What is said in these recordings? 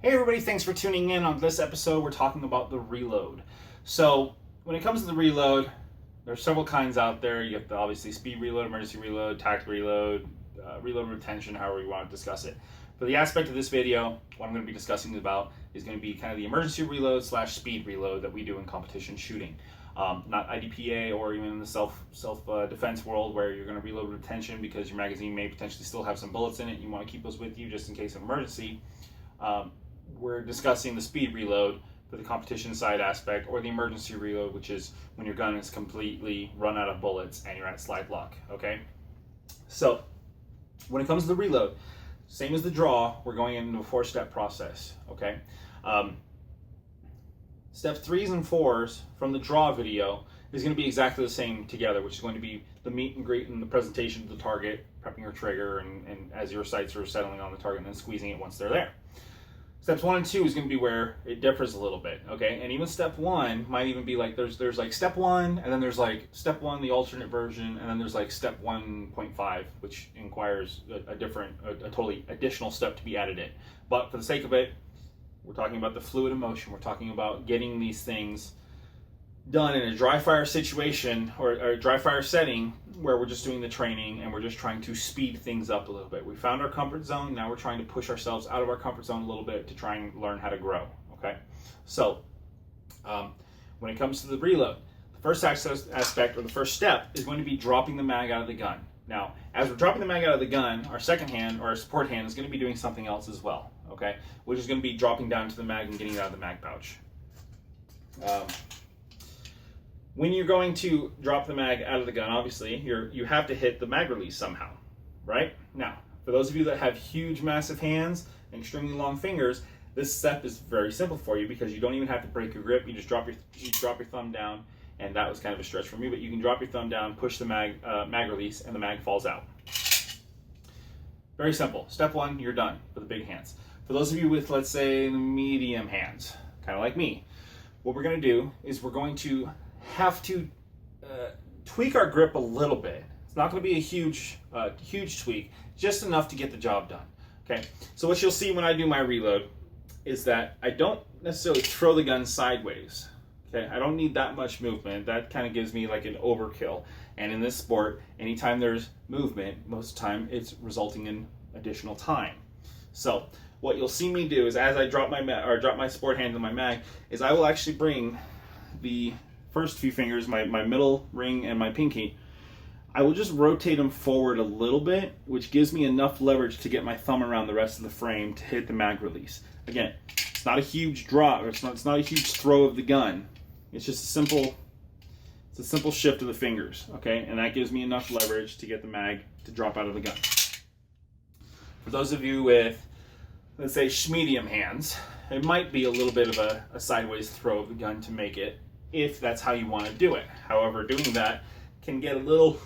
Hey everybody, thanks for tuning in. On this episode, we're talking about the reload. So when it comes to the reload, there's several kinds out there. You have the obviously speed reload, emergency reload, tactical reload, reload retention, however you want to discuss it. For the aspect of this video, what I'm going to be discussing about is going to be kind of the emergency reload / speed reload that we do in competition shooting. Not IDPA or even in the self defense world where you're going to reload retention because your magazine may potentially still have some bullets in it. You want to keep those with you just in case of emergency. We're discussing the speed reload for the competition side aspect, or the emergency reload, which is when your gun is completely run out of bullets and you're at slide lock. Okay, so when it comes to the reload, same as the draw, we're going into a 4-step process. Okay, step 3s and 4s from the draw video is going to be exactly the same together, which is going to be the meet and greet and the presentation to the target, prepping your trigger, and as your sights are settling on the target, and then squeezing it once they're there. Steps 1 and 2 is going to be where it differs a little bit, okay? And even step 1 might even be like there's like step 1, and then there's like step 1, the alternate version, and then there's like step 1.5, which requires a totally additional step to be added in. But for the sake of it, we're talking about the fluid emotion. We're talking about getting these things done in a dry fire situation or a dry fire setting where we're just doing the training and we're just trying to speed things up a little bit. We found our comfort zone. Now we're trying to push ourselves out of our comfort zone a little bit to try and learn how to grow. Okay, so when it comes to the reload, the first aspect or the first step is going to be dropping the mag out of the gun. Now, as we're dropping the mag out of the gun, our second hand or our support hand is going to be doing something else as well. Okay, which is going to be dropping down to the mag and getting it out of the mag pouch. When you're going to drop the mag out of the gun, obviously, you have to hit the mag release somehow, right? Now, for those of you that have huge, massive hands and extremely long fingers, this step is very simple for you because you don't even have to break your grip. You just drop your thumb down, and that was kind of a stretch for me, but you can drop your thumb down, push the mag release, and the mag falls out. Very simple. Step 1, you're done for the big hands. For those of you with, let's say, medium hands, kind of like me, what we're going to do is we're going to have to tweak our grip a little bit. It's not going to be a huge tweak, just enough to get the job done. Okay, so what you'll see when I do my reload is that I don't necessarily throw the gun sideways. Okay, I don't need that much movement. That kind of gives me like an overkill. And in this sport, anytime there's movement, most of the time it's resulting in additional time. So what you'll see me do is as I drop my support hand to my mag, is I will actually bring the first few fingers, my middle ring and my pinky, I will just rotate them forward a little bit, which gives me enough leverage to get my thumb around the rest of the frame to hit the mag release. Again, it's not a huge drop, it's not a huge throw of the gun. It's just a simple shift of the fingers, okay? And that gives me enough leverage to get the mag to drop out of the gun. For those of you with, let's say, medium hands, it might be a little bit of a sideways throw of the gun to make it, if that's how you want to do it. However, doing that can get a little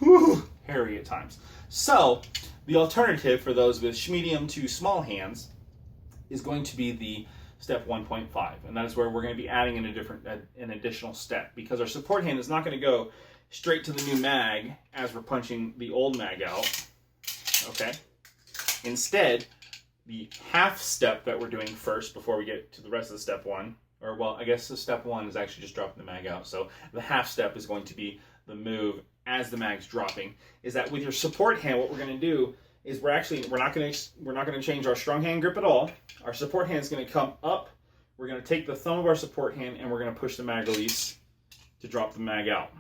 hairy at times. So the alternative for those with medium to small hands is going to be the step 1.5, and that is where we're going to be adding an additional step, because our support hand is not going to go straight to the new mag as we're punching the old mag out. Okay, instead, the half step that we're doing first before we get to the rest of the step 1, or well, I guess the step 1 is actually just dropping the mag out. So the half step is going to be the move as the mag's dropping. Is that with your support hand, what we're going to do is we're not going to change our strong hand grip at all. Our support hand is going to come up. We're going to take the thumb of our support hand and we're going to push the mag release to drop the mag out.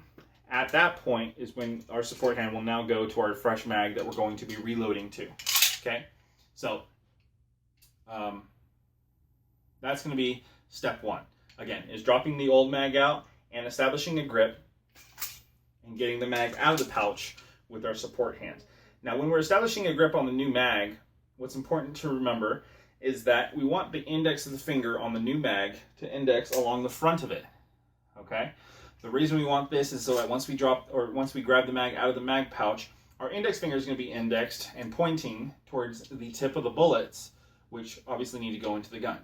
At that point is when our support hand will now go to our fresh mag that we're going to be reloading to. Okay, so that's going to be step 1. Again, is dropping the old mag out and establishing a grip and getting the mag out of the pouch with our support hand. Now, when we're establishing a grip on the new mag, what's important to remember is that we want the index of the finger on the new mag to index along the front of it. Okay? The reason we want this is so that once we grab the mag out of the mag pouch, our index finger is going to be indexed and pointing towards the tip of the bullets, which obviously need to go into the gun.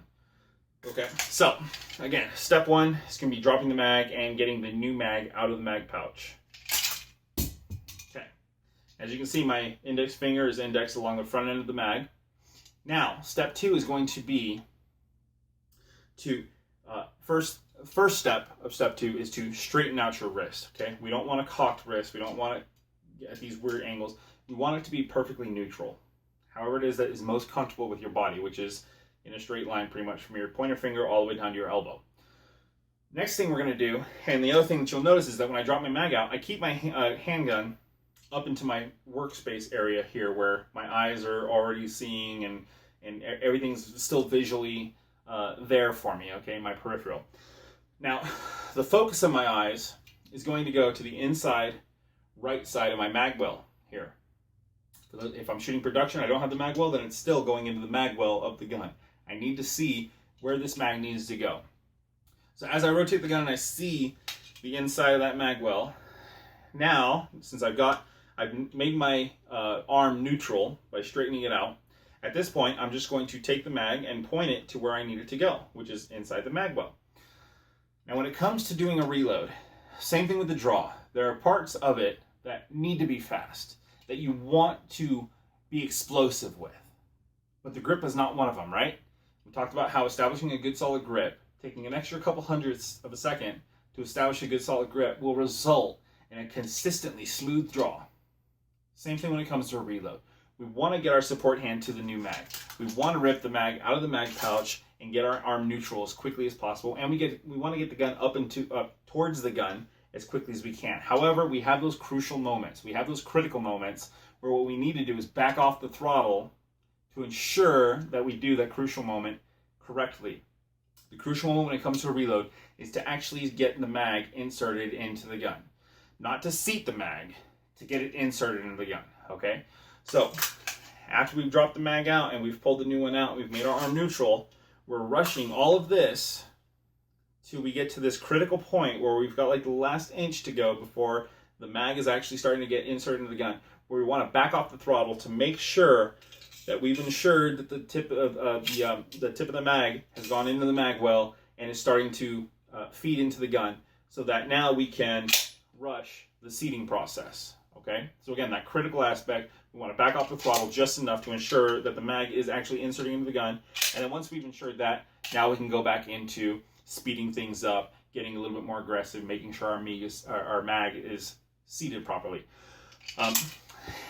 Okay, so again, step 1 is going to be dropping the mag and getting the new mag out of the mag pouch. Okay, as you can see, my index finger is indexed along the front end of the mag. Now, step 2 is going to be to first step of step 2 is to straighten out your wrist. Okay, we don't want a cocked wrist. We don't want it at these weird angles. We want it to be perfectly neutral. However it is that is most comfortable with your body, which is in a straight line pretty much from your pointer finger all the way down to your elbow. Next thing we're going to do, and the other thing that you'll notice is that when I drop my mag out, I keep my handgun up into my workspace area here where my eyes are already seeing and everything's still visually there for me, okay, my peripheral. Now, the focus of my eyes is going to go to the inside right side of my mag well here. If I'm shooting production, I don't have the mag well, then it's still going into the mag well of the gun. I need to see where this mag needs to go. So as I rotate the gun and I see the inside of that mag well, now, since I've made my arm neutral by straightening it out, at this point, I'm just going to take the mag and point it to where I need it to go, which is inside the mag well. Now, when it comes to doing a reload, same thing with the draw. There are parts of it that need to be fast, that you want to be explosive with. But the grip is not one of them, right? We talked about how establishing a good solid grip, taking an extra couple hundredths of a second to establish a good solid grip, will result in a consistently smooth draw. Same thing when it comes to a reload. We want to get our support hand to the new mag. We want to rip the mag out of the mag pouch and get our arm neutral as quickly as possible. And we want to get the gun up towards the gun as quickly as we can. However, we have those crucial moments. We have those critical moments where what we need to do is back off the throttle to ensure that we do that crucial moment correctly. The crucial moment when it comes to a reload is to actually get the mag inserted into the gun. Not to seat the mag, to get it inserted into the gun, okay? So, after we've dropped the mag out and we've pulled the new one out, we've made our arm neutral, we're rushing all of this till we get to this critical point where we've got like the last inch to go before the mag is actually starting to get inserted into the gun, where we want to back off the throttle to make sure that we've ensured that the tip of the mag has gone into the mag well and is starting to feed into the gun, so that now we can rush the seating process. Okay, so again, that critical aspect, we want to back off the throttle just enough to ensure that the mag is actually inserting into the gun. And then once we've ensured that, now we can go back into speeding things up, getting a little bit more aggressive, making sure our mag is seated properly.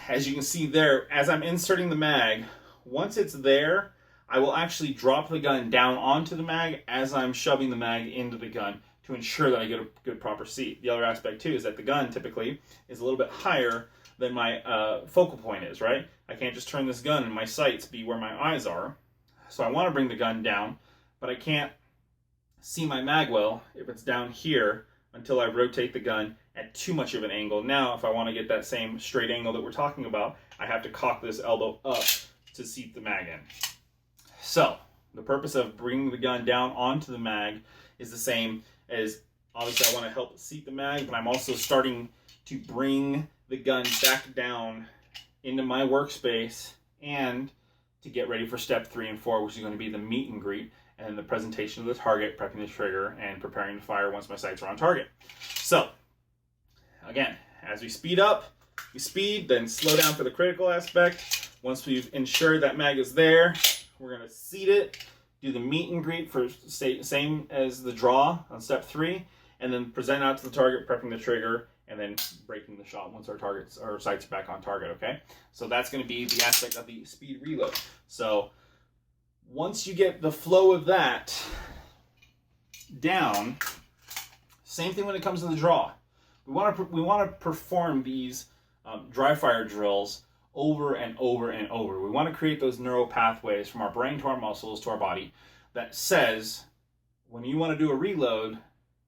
As you can see there, as I'm inserting the mag, once it's there, I will actually drop the gun down onto the mag as I'm shoving the mag into the gun to ensure that I get a good proper seat. The other aspect too is that the gun typically is a little bit higher than my focal point is, right? I can't just turn this gun and my sights be where my eyes are. So I want to bring the gun down, but I can't see my mag well if it's down here until I rotate the gun at too much of an angle. Now, if I want to get that same straight angle that we're talking about, I have to cock this elbow up to seat the mag in. So, the purpose of bringing the gun down onto the mag is the same as, obviously I want to help seat the mag, but I'm also starting to bring the gun back down into my workspace and to get ready for step 3 and 4, which is going to be the meet and greet and the presentation of the target, prepping the trigger, and preparing to fire once my sights are on target. So, again, as we speed up, we speed, then slow down for the critical aspect. Once we've ensured that mag is there, we're going to seat it, do the meet and greet for same as the draw on step 3, and then present out to the target, prepping the trigger, and then breaking the shot once our sights are back on target, okay? So that's going to be the aspect of the speed reload. So once you get the flow of that down, same thing when it comes to the draw. We want to perform these dry fire drills over and over and over. We want to create those neural pathways from our brain to our muscles to our body that says when you want to do a reload,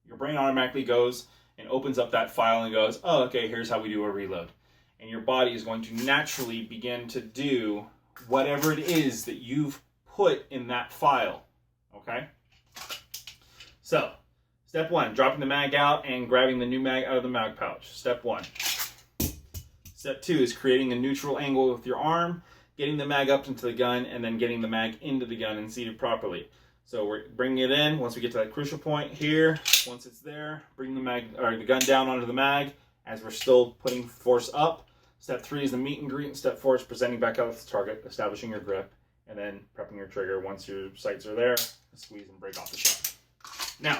your brain automatically goes and opens up that file and goes, oh, okay, here's how we do a reload. And your body is going to naturally begin to do whatever it is that you've put in that file, okay? So, step 1, dropping the mag out and grabbing the new mag out of the mag pouch. Step 1. Step 2 is creating a neutral angle with your arm, getting the mag up into the gun, and then getting the mag into the gun and seated properly. So we're bringing it in. Once we get to that crucial point here, once it's there, bring the gun down onto the mag as we're still putting force up. Step 3 is the meet and greet, and step 4 is presenting back out with the target, establishing your grip, and then prepping your trigger once your sights are there, squeeze and break off the shot. Now,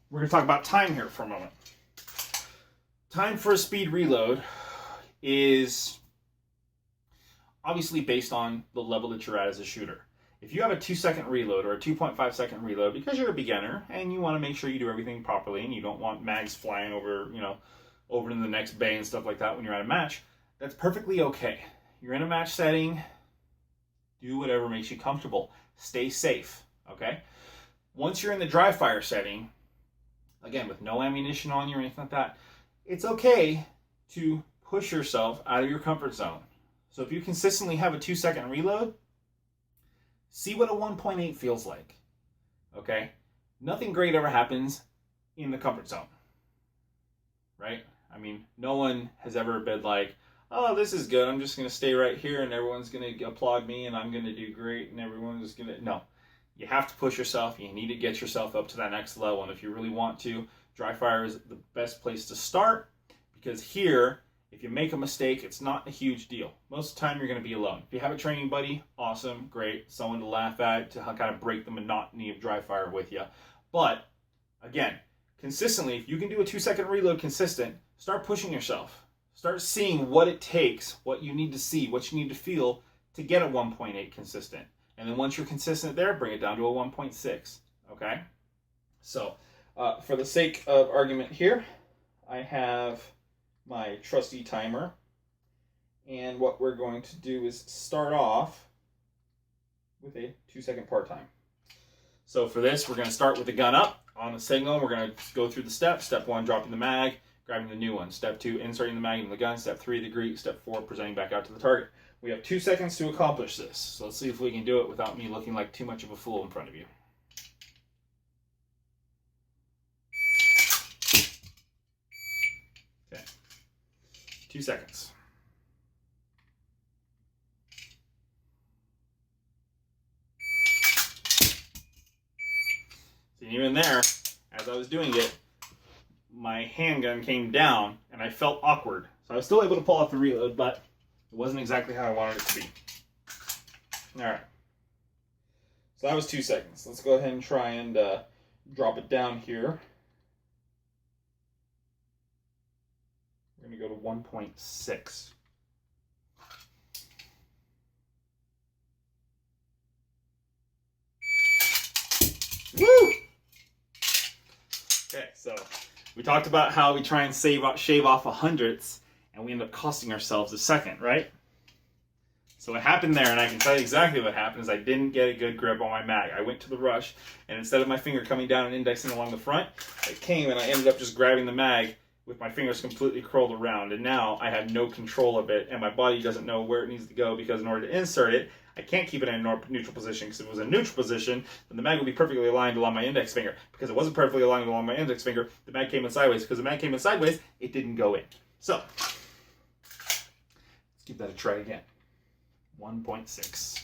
we're going to talk about time here for a moment. Time for a speed reload is obviously based on the level that you're at as a shooter. If you have a 2-second reload or a 2.5-second reload because you're a beginner and you want to make sure you do everything properly and you don't want mags flying over, over to the next bay and stuff like that when you're at a match, that's perfectly okay. You're in a match setting, do whatever makes you comfortable. Stay safe, okay? Once you're in the dry fire setting, again, with no ammunition on you or anything like that, it's okay to push yourself out of your comfort zone. So if you consistently have a 2-second reload, see what a 1.8 feels like, okay? Nothing great ever happens in the comfort zone, right? I mean, no one has ever been like, oh, this is good, I'm just going to stay right here and everyone's going to applaud me and I'm going to do great and everyone's just going to... No. You have to push yourself. You need to get yourself up to that next level. And if you really want to, dry fire is the best place to start, because here, if you make a mistake, it's not a huge deal. Most of the time, you're going to be alone. If you have a training buddy, awesome, great, someone to laugh at, to kind of break the monotony of dry fire with you. But, again, consistently, if you can do a 2-second reload consistent, start pushing yourself. Start seeing what it takes, what you need to see, what you need to feel to get a 1.8 consistent. And then once you're consistent there, bring it down to a 1.6, okay? So, for the sake of argument here, I have my trusty timer. And what we're going to do is start off with a 2-second part time. So for this, we're going to start with the gun up on the signal. We're going to go through the steps. Step 1, dropping the mag, grabbing the new one. Step 2, inserting the mag into the gun. Step 3, the greet. Step 4, presenting back out to the target. We have 2 seconds to accomplish this. So let's see if we can do it without me looking like too much of a fool in front of you. Okay. 2 seconds. See, even there, as I was doing it, my handgun came down and I felt awkward. So I was still able to pull off the reload, but it wasn't exactly how I wanted it to be. Alright. So that was 2 seconds. Let's go ahead and try and drop it down here. We're going to go to 1.6. Woo! Okay, so we talked about how we try and shave off 100ths, and we end up costing ourselves a second, right? So what happened there, and I can tell you exactly what happened, is I didn't get a good grip on my mag. I went to the rush, and instead of my finger coming down and indexing along the front, it came and I ended up just grabbing the mag with my fingers completely curled around. And now I have no control of it, and my body doesn't know where it needs to go, because in order to insert it, I can't keep it in a neutral position, because if it was a neutral position, then the mag would be perfectly aligned along my index finger. Because it wasn't perfectly aligned along my index finger, the mag came in sideways. Because the mag came in sideways, it didn't go in. So, let's give that a try again. 1.6.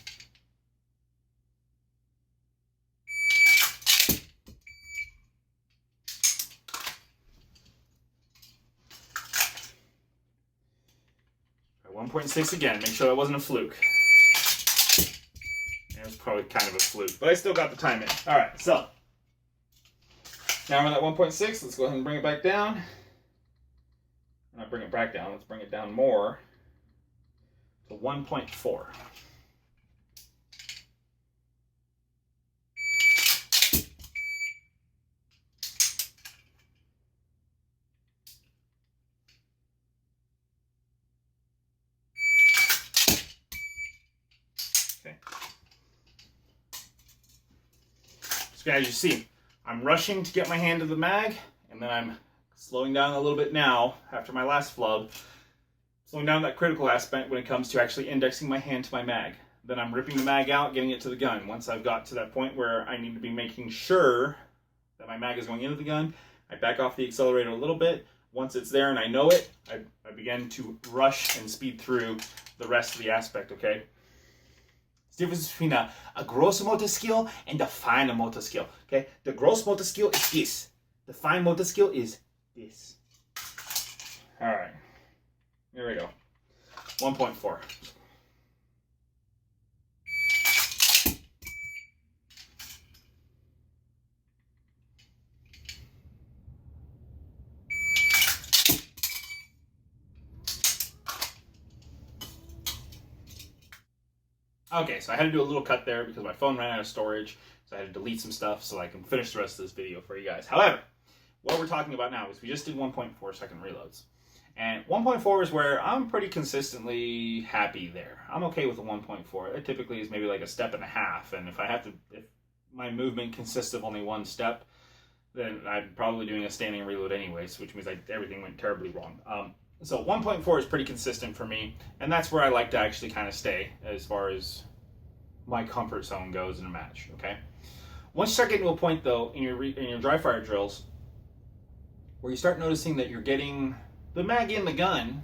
Try 1.6 again. Make sure that wasn't a fluke. It was probably kind of a fluke, but I still got the time in. All right, so now we're at 1.6. Let's go ahead and bring it back down. Not bring it back down. Let's bring it down more to 1.4. Okay. So as you see, I'm rushing to get my hand to the mag, and then I'm slowing down a little bit now after my last flub, slowing down that critical aspect when it comes to actually indexing my hand to my mag. Then I'm ripping the mag out, getting it to the gun. Once I've got to that point where I need to be making sure that my mag is going into the gun, I back off the accelerator a little bit. Once it's there and I know it, I begin to rush and speed through the rest of the aspect, okay? It's the difference between a gross motor skill and a fine motor skill, okay? The gross motor skill is this. The fine motor skill is this. All right, here we go. 1.4. Okay, so I had to do a little cut there because my phone ran out of storage, so I had to delete some stuff so I can finish the rest of this video for you guys. However, what we're talking about now is we just did 1.4 second reloads. And 1.4 is where I'm pretty consistently happy there. I'm okay with the 1.4. It typically is maybe like a step and a half, and if my movement consists of only one step, then I'm probably doing a standing reload anyways, which means everything went terribly wrong. So 1.4 is pretty consistent for me, and that's where I like to actually kind of stay as far as my comfort zone goes in a match, okay? Once you start getting to a point, though, in your dry fire drills, where you start noticing that you're getting the mag in the gun,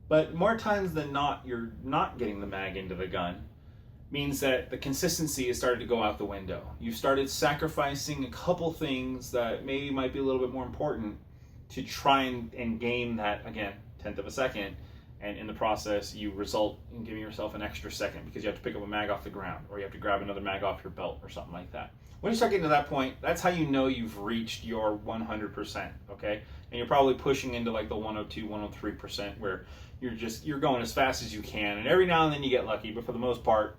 but more times than not, you're not getting the mag into the gun, means that the consistency has started to go out the window. You've started sacrificing a couple things that maybe might be a little bit more important to try and gain that, again, 1/10 of a second, and in the process you result in giving yourself an extra second because you have to pick up a mag off the ground, or you have to grab another mag off your belt or something like that. When you start getting to that point, that's how you know you've reached your 100%, okay? And you're probably pushing into like the 102, 103% where you're going as fast as you can, and every now and then you get lucky, but for the most part,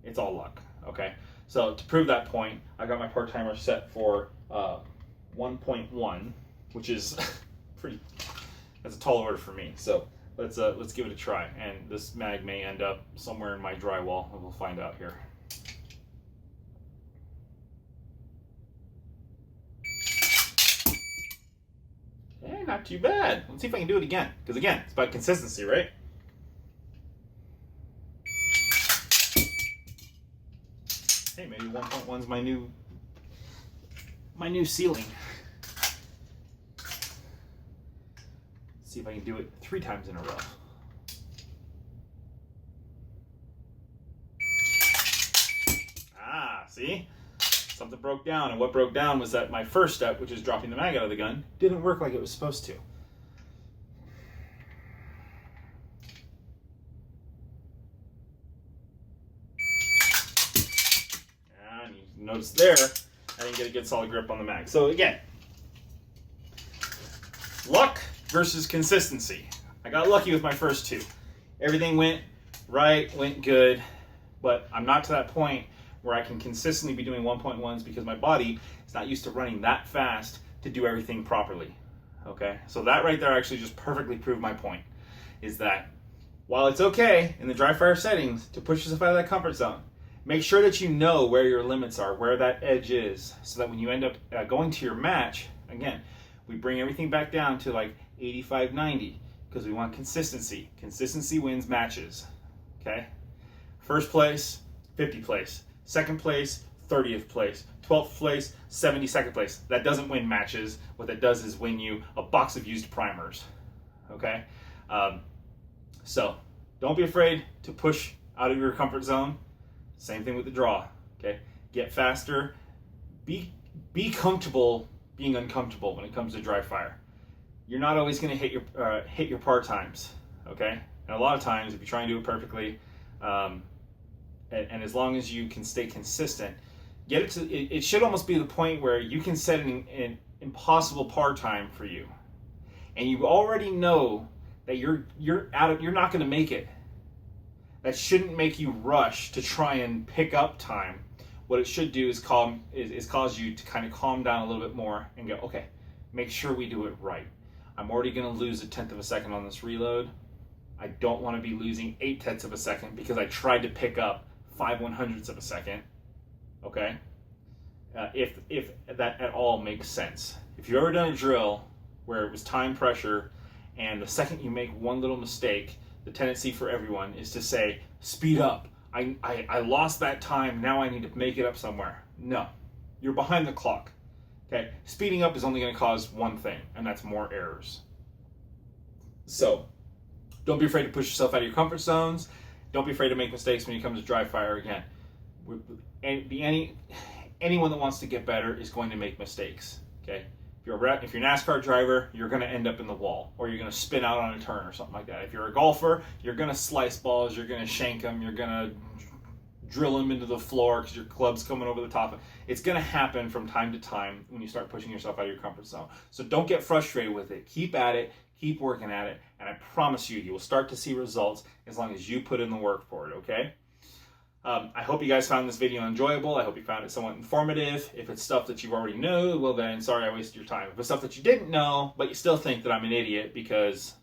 it's all luck, okay? So to prove that point, I got my part timer set for 1.1, which is that's a tall order for me. So let's give it a try. And this mag may end up somewhere in my drywall, and we'll find out here. Okay, not too bad. Let's see if I can do it again. Because again, it's about consistency, right? Hey, maybe 1.1's my new ceiling. See if I can do it 3 times in a row. Ah, see? Something broke down, and what broke down was that my first step, which is dropping the mag out of the gun, didn't work like it was supposed to. And you notice there, I didn't get a good solid grip on the mag. So again, luck versus consistency. I got lucky with my first 2. Everything went right, went good, but I'm not to that point where I can consistently be doing 1.1s because my body is not used to running that fast to do everything properly, okay? So that right there actually just perfectly proved my point, is that while it's okay in the dry fire settings to push yourself out of that comfort zone, make sure that you know where your limits are, where that edge is, so that when you end up going to your match, again, we bring everything back down to like 85, 90, because we want consistency. Consistency wins matches, okay? First place, 50 place. Second place, 30th place. 12th place, 72nd place. That doesn't win matches. What that does is win you a box of used primers, okay? So don't be afraid to push out of your comfort zone. Same thing with the draw, okay? Get faster. Be comfortable being uncomfortable when it comes to dry fire. You're not always going to hit your par times, okay? And a lot of times, if you try and do it perfectly, and as long as you can stay consistent, get it to. It should almost be the point where you can set an impossible par time for you, and you already know that you're not going to make it. That shouldn't make you rush to try and pick up time. What it should do is cause you to kind of calm down a little bit more and go, okay, make sure we do it right. I'm already going to lose 1/10 of a second on this reload. I don't want to be losing 8/10 of a second because I tried to pick up 5/100ths of a second. Okay, if that at all makes sense. If you've ever done a drill where it was time pressure, and the second you make one little mistake, the tendency for everyone is to say, speed up. I lost that time, now I need to make it up somewhere. No, you're behind the clock. Okay, speeding up is only going to cause one thing, and that's more errors. So don't be afraid to push yourself out of your comfort zones. Don't be afraid to make mistakes when you come to dry fire. Again, anyone that wants to get better is going to make mistakes. Okay, if you're a NASCAR driver, you're going to end up in the wall, or you're going to spin out on a turn or something like that. If you're a golfer, you're going to slice balls, you're going to shank them, you're going to drill them into the floor because your club's coming over the top. It's going to happen from time to time when you start pushing yourself out of your comfort zone. So don't get frustrated with it. Keep at it, keep working at it, and I promise you, you will start to see results as long as you put in the work for it, okay? I hope you guys found this video enjoyable. I hope you found it somewhat informative. If it's stuff that you already know, well then, sorry I wasted your time. If it's stuff that you didn't know, but you still think that I'm an idiot because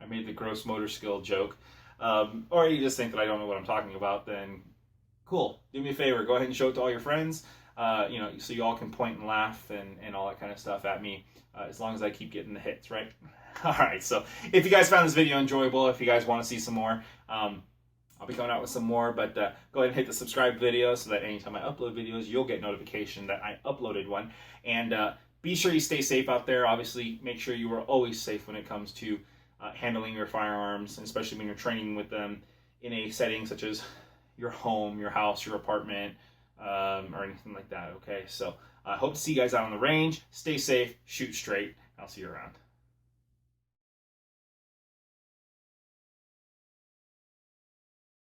I made the gross motor skill joke, or you just think that I don't know what I'm talking about, then cool. Do me a favor, go ahead and show it to all your friends, so you all can point and laugh and all that kind of stuff at me, as long as I keep getting the hits, right? All right, so if you guys found this video enjoyable, if you guys want to see some more, I'll be coming out with some more, but go ahead and hit the subscribe video so that anytime I upload videos, you'll get notification that I uploaded one. And be sure you stay safe out there. Obviously, make sure you are always safe when it comes to handling your firearms, and especially when you're training with them in a setting such as your home, your house, your apartment, or anything like that, okay? So I hope to see you guys out on the range. Stay safe, shoot straight. I'll see you around.